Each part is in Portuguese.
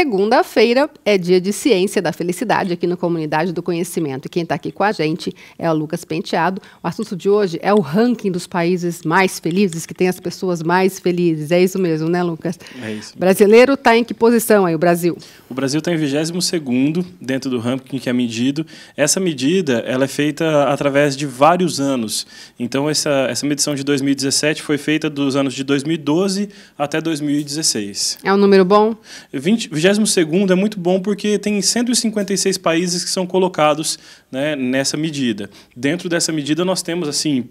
segunda-feira é dia de Ciência da Felicidade aqui no Comunidade do Conhecimento. E quem está aqui com a gente é o Lucas Penteado. O assunto de hoje é o ranking dos países mais felizes, que tem as pessoas mais felizes. É isso mesmo, né, Lucas? É isso. Brasileiro está em que posição aí, o Brasil? O Brasil está em 22º dentro do ranking que é medido. Essa medida ela é feita através de vários anos. Então, essa medição de 2017 foi feita dos anos de 2012 até 2016. É um número bom? 22º é muito bom porque tem 156 países que são colocados, né, nessa medida. Dentro dessa medida nós temos assim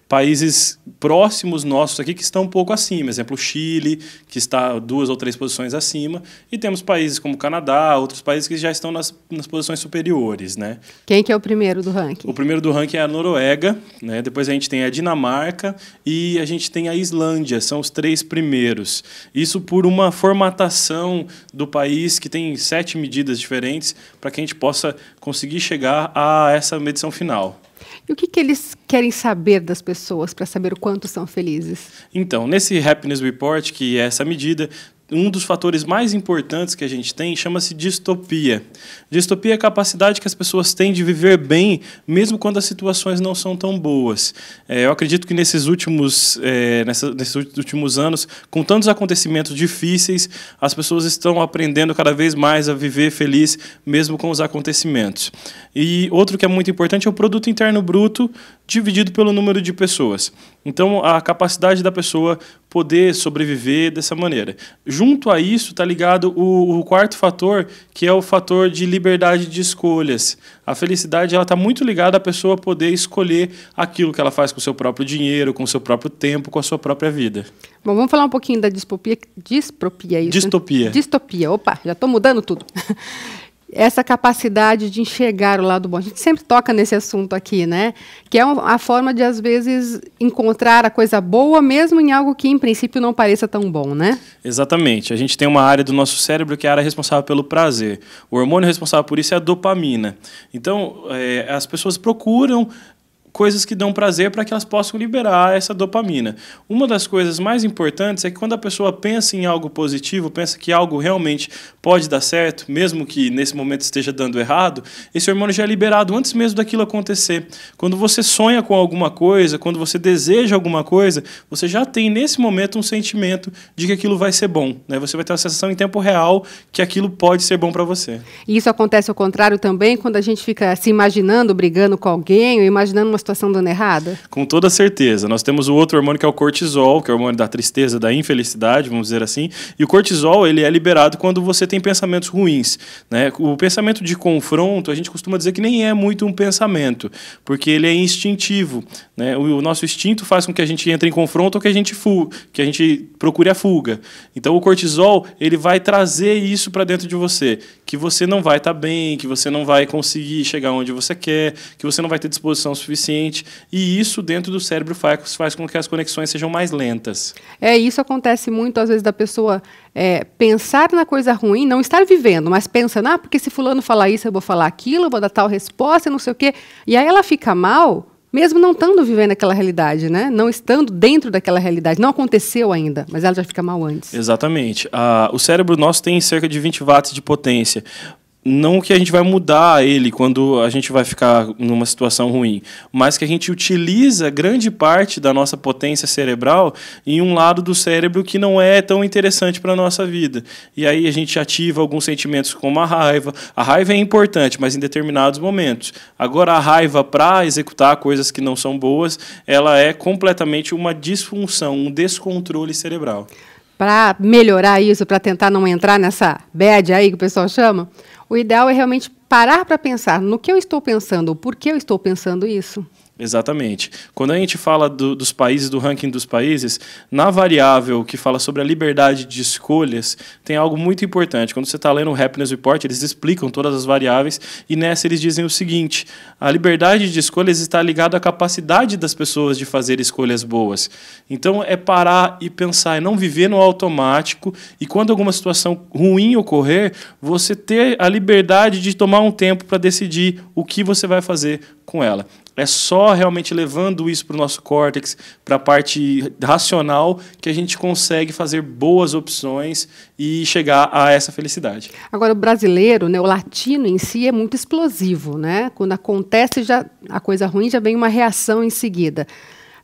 países próximos nossos aqui que estão um pouco acima. Exemplo, o Chile, que está 2 ou 3 posições acima. E temos países como o Canadá, outros países que já estão nas posições superiores, né? Quem que é o primeiro do ranking? O primeiro do ranking é a Noruega, né? Depois a gente tem a Dinamarca e a gente tem a Islândia. São os 3 primeiros. Isso por uma formatação do país que tem 7 medidas diferentes para que a gente possa conseguir chegar a essa medição final. E o que eles querem saber das pessoas para saber o quanto são felizes? Então, nesse Happiness Report, que é essa medida, um dos fatores mais importantes que a gente tem chama-se distopia. Distopia é a capacidade que as pessoas têm de viver bem, mesmo quando as situações não são tão boas. Eu acredito que nesses últimos anos, com tantos acontecimentos difíceis, as pessoas estão aprendendo cada vez mais a viver feliz, mesmo com os acontecimentos. E outro que é muito importante é o produto interno bruto dividido pelo número de pessoas. Então, a capacidade da pessoa poder sobreviver dessa maneira. Junto a isso está ligado o quarto fator, que é o fator de liberdade de escolhas. A felicidade está muito ligada à pessoa poder escolher aquilo que ela faz com o seu próprio dinheiro, com o seu próprio tempo, com a sua própria vida. Bom, vamos falar um pouquinho da dispropia. Dispropia, isso? Distopia. Né? Distopia. Opa, já estou mudando tudo. Essa capacidade de enxergar o lado bom. A gente sempre toca nesse assunto aqui, né? Que é a forma de, às vezes, encontrar a coisa boa, mesmo em algo que, em princípio, não pareça tão bom, né? Exatamente. A gente tem uma área do nosso cérebro que é a área responsável pelo prazer. O hormônio responsável por isso é a dopamina. Então, as pessoas procuram coisas que dão prazer para que elas possam liberar essa dopamina. Uma das coisas mais importantes é que quando a pessoa pensa em algo positivo, pensa que algo realmente pode dar certo, mesmo que nesse momento esteja dando errado, esse hormônio já é liberado antes mesmo daquilo acontecer. Quando você sonha com alguma coisa, quando você deseja alguma coisa, você já tem nesse momento um sentimento de que aquilo vai ser bom, né? Você vai ter uma sensação em tempo real que aquilo pode ser bom para você. E isso acontece ao contrário também, quando a gente fica se imaginando brigando com alguém ou imaginando uma situação dando errada? Com toda certeza. Nós temos o outro hormônio que é o cortisol, que é o hormônio da tristeza, da infelicidade, vamos dizer assim. E o cortisol ele é liberado quando você tem pensamentos ruins, né? O pensamento de confronto, a gente costuma dizer que nem é muito um pensamento, porque ele é instintivo, né? O nosso instinto faz com que a gente entre em confronto ou que a gente procure a fuga. Então o cortisol ele vai trazer isso para dentro de você, que você não vai estar bem, que você não vai conseguir chegar onde você quer, que você não vai ter disposição suficiente. E isso dentro do cérebro faz com que as conexões sejam mais lentas. Isso acontece muito, às vezes, da pessoa pensar na coisa ruim, não estar vivendo, mas pensando, porque se fulano falar isso, eu vou falar aquilo, eu vou dar tal resposta, não sei o quê. E aí ela fica mal, mesmo não estando vivendo aquela realidade, né? Não estando dentro daquela realidade. Não aconteceu ainda, mas ela já fica mal antes. Exatamente. O cérebro nosso tem cerca de 20 watts de potência. Não que a gente vai mudar ele quando a gente vai ficar numa situação ruim, mas que a gente utiliza grande parte da nossa potência cerebral em um lado do cérebro que não é tão interessante para a nossa vida. E aí a gente ativa alguns sentimentos como a raiva. A raiva é importante, mas em determinados momentos. Agora, a raiva para executar coisas que não são boas, ela é completamente uma disfunção, um descontrole cerebral. Para melhorar isso, para tentar não entrar nessa bad aí que o pessoal chama, o ideal é realmente parar para pensar no que eu estou pensando, ou por que eu estou pensando isso. Exatamente. Quando a gente fala dos países, do ranking dos países, na variável que fala sobre a liberdade de escolhas, tem algo muito importante. Quando você está lendo o Happiness Report, eles explicam todas as variáveis e nessa eles dizem o seguinte: a liberdade de escolhas está ligada à capacidade das pessoas de fazer escolhas boas. Então, é parar e pensar, é não viver no automático e quando alguma situação ruim ocorrer, você ter a liberdade de tomar um tempo para decidir o que você vai fazer com ela. É só realmente levando isso para o nosso córtex, para a parte racional, que a gente consegue fazer boas opções e chegar a essa felicidade. Agora, o brasileiro, né, o latino em si é muito explosivo, né? Quando acontece a coisa ruim, já vem uma reação em seguida.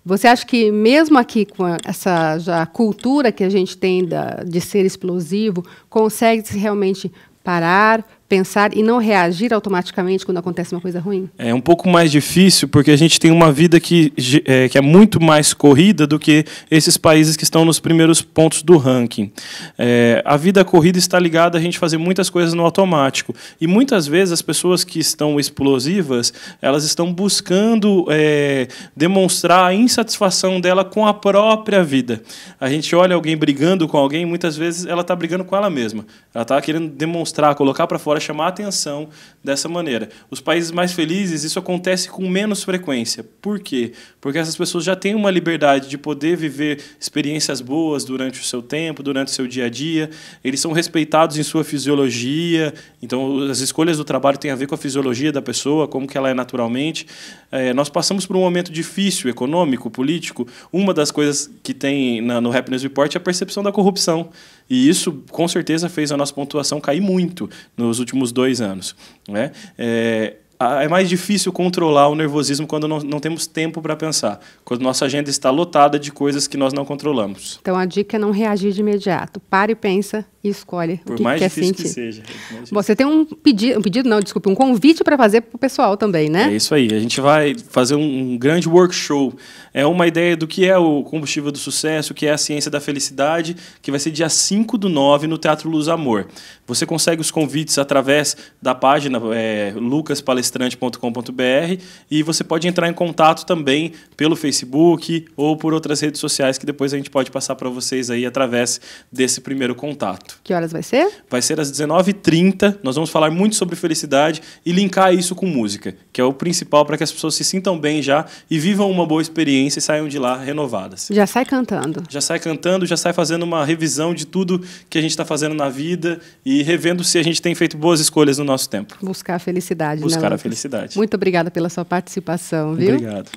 Você acha que mesmo aqui com essa já cultura que a gente tem de ser explosivo, consegue-se realmente parar, pensar e não reagir automaticamente quando acontece uma coisa ruim? É um pouco mais difícil, porque a gente tem uma vida que é muito mais corrida do que esses países que estão nos primeiros pontos do ranking. A vida corrida está ligada a gente fazer muitas coisas no automático. E muitas vezes as pessoas que estão explosivas, elas estão buscando demonstrar a insatisfação dela com a própria vida. A gente olha alguém brigando com alguém, muitas vezes ela está brigando com ela mesma. Ela está querendo demonstrar, colocar para fora, chamar a atenção dessa maneira. Os países mais felizes, isso acontece com menos frequência. Por quê? Porque essas pessoas já têm uma liberdade de poder viver experiências boas durante o seu tempo, durante o seu dia a dia. Eles são respeitados em sua fisiologia. Então, as escolhas do trabalho têm a ver com a fisiologia da pessoa, como que ela é naturalmente. Nós passamos por um momento difícil, econômico, político. Uma das coisas que tem no Happiness Report é a percepção da corrupção. E isso, com certeza, fez a nossa pontuação cair muito nos últimos 2 anos. Né? É mais difícil controlar o nervosismo quando não temos tempo para pensar, quando nossa agenda está lotada de coisas que nós não controlamos. Então, a dica é não reagir de imediato. Pare e pensa e escolhe o que mais quer difícil sentir. que seja. Você tem um convite para fazer para o pessoal também, né? É isso aí. A gente vai fazer um grande workshop. É uma ideia do que é o combustível do sucesso, o que é a ciência da felicidade, que vai ser dia 5/9 no Teatro Luz Amor. Você consegue os convites através da página lucaspalestrante.com.br e você pode entrar em contato também pelo Facebook ou por outras redes sociais que depois a gente pode passar para vocês aí através desse primeiro contato. Que horas vai ser? Vai ser às 19h30. Nós vamos falar muito sobre felicidade e linkar isso com música, que é o principal para que as pessoas se sintam bem já e vivam uma boa experiência e saiam de lá renovadas. Já sai cantando. Já sai cantando, já sai fazendo uma revisão de tudo que a gente está fazendo na vida e revendo se a gente tem feito boas escolhas no nosso tempo. Buscar a felicidade. Buscar né, a felicidade. Muito obrigada pela sua participação, viu? Obrigado.